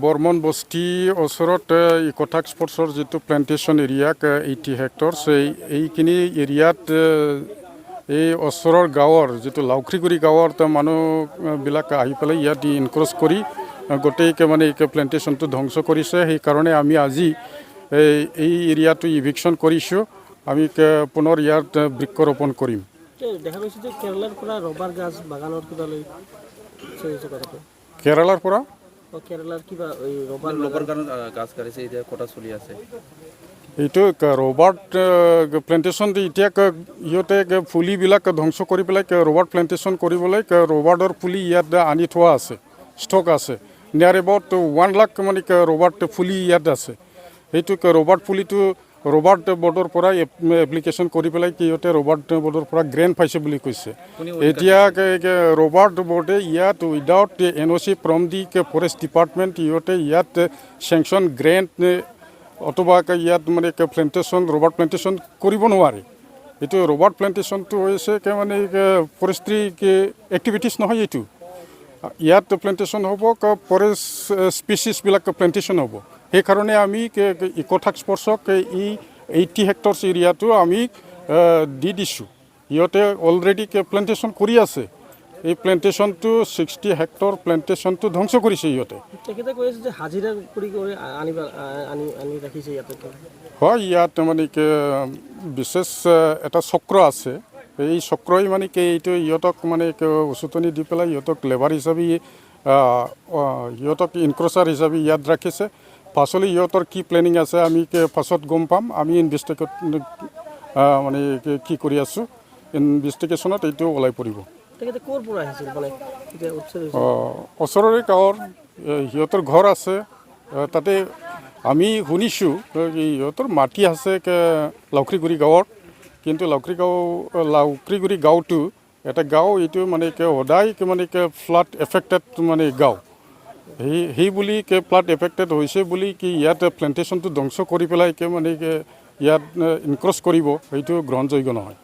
বৰ্মন বস্তি ওচৰত ইকোটাক্স স্পৰ্টছৰ যিটো প্লেণ্টেশ্যন এৰিয়া 80 হেক্টৰ এইখিনি এৰিয়াত এই ওচৰৰ গাঁৱৰ যিটো লাউখ্ৰীগুৰি গাঁৱৰ মানুহবিলাক আহি পেলাই ইয়াত ইনক্ৰ'চ কৰি গোটেইকে মানে এই প্লেণ্টেশ্যনটো ধ্বংস কৰিছে। সেইকাৰণে আমি আজি এই এৰিয়াটো ইভিকশ্যন কৰিছোঁ। আমি পুনৰ ইয়াত বৃক্ষৰোপণ কৰিম। দেখা গৈছে যে কেৰালাৰ পৰা ৰবাৰ গাছ বাগানৰ কিবা লৈ কেৰালাৰ পৰা কেৰালাৰ কিবা ৰবাৰ গাছ কাটিছে, এতিয়া কটা চলি আছে। এইটো ৰবাৰ্ট প্লেণ্টেশ্যন এতিয়া ইহঁতে পুলিবিলাক ধ্বংস কৰি পেলাই ৰবাৰ্ট প্লেণ্টেশ্যন কৰিবলৈ ৰবাৰ্টৰ পুলি ইয়াত আনি থোৱা আছে, ষ্টক আছে। নিয়াৰ এবাউট 1 লাখ মানে ৰবাৰ্ট পুলি ইয়াত আছে। সেইটো ৰবাৰ্ট পুলিটো ৰবাৰ্ট বৰ্ডৰ পৰা এপ্লিকেশ্যন কৰি পেলাই ইহঁতে ৰবাৰ্ট বৰ্ডৰ পৰা গ্ৰেণ্ট পাইছে বুলি কৈছে। এতিয়া ৰবাৰ্ট বৰ্ডে ইয়াত without NOC from the forest department ইহঁতে ইয়াত চেংচন গ্ৰেণ্ট অথবা ইয়াত মানে প্লেণ্টেশ্যন ৰবাৰ্ট প্লেণ্টেশ্যন কৰিব নোৱাৰে। এইটো ৰবাৰ্ট প্লেণ্টেশ্যনটো হৈছে মানে ফৰেষ্ট্ৰি এক্টিভিটিছ নহয়। এইটো ইয়াত প্লেণ্টেশ্যন হ'ব ফৰেষ্ট স্পেচিছবিলাক প্লেণ্টেশ্যন হ'ব। সেইকাৰণে আমি ইকোটাক্স স্পৰ্টছক এই 80 হেক্টৰছ এৰিয়াটো আমি দি দিছোঁ। ইহঁতে অলৰেডি প্লেণ্টেশ্যন কৰি আছে। এই প্লেণ্টেশ্যনটো 60 হেক্টৰ প্লেণ্টেশ্যনটো ধ্বংস কৰিছে ইহঁতে। তেখেতে কৈ আছে যে হাজিৰা কৰি আনি ৰাখিছে ইয়াতে। হয়, ইয়াত মানে বিশেষ এটা চক্ৰ আছে। এই চক্ৰই মানে এইটো ইহঁতক মানে উচতনি দি পেলাই ইহঁতক লেবাৰ হিচাপে ইহঁতক ইনক্ৰ'চাৰ হিচাপে ইয়াত ৰাখিছে। পাছলৈ ইহঁতৰ কি প্লেনিং আছে আমি পাছত গম পাম। আমি ইনভেষ্টিগেট মানে কি কৰি আছোঁ, ইনভেষ্টিগেশ্যনত এইটো ওলাই পৰিব। ওচৰৰে গাঁৱৰ সিহঁতৰ ঘৰ আছে। তাতে আমি শুনিছোঁ সিহঁতৰ মাটি আছে লাউখ্ৰীগুৰি গাঁৱত, কিন্তু লাউখ্ৰীগুৰি গাঁওটো এটা গাঁও, এইটো মানে সদায় মানে ফ্লাড এফেক্টেড মানে গাঁও। সেই বুলি ফ্লাড এফেক্টেড হৈছে বুলি ইয়াত প্লেণ্টেশ্যনটো ধ্বংস কৰি পেলাই মানে ইয়াত ইনক্ৰ'চ কৰিব, সেইটো গ্ৰহণযোগ্য নহয়।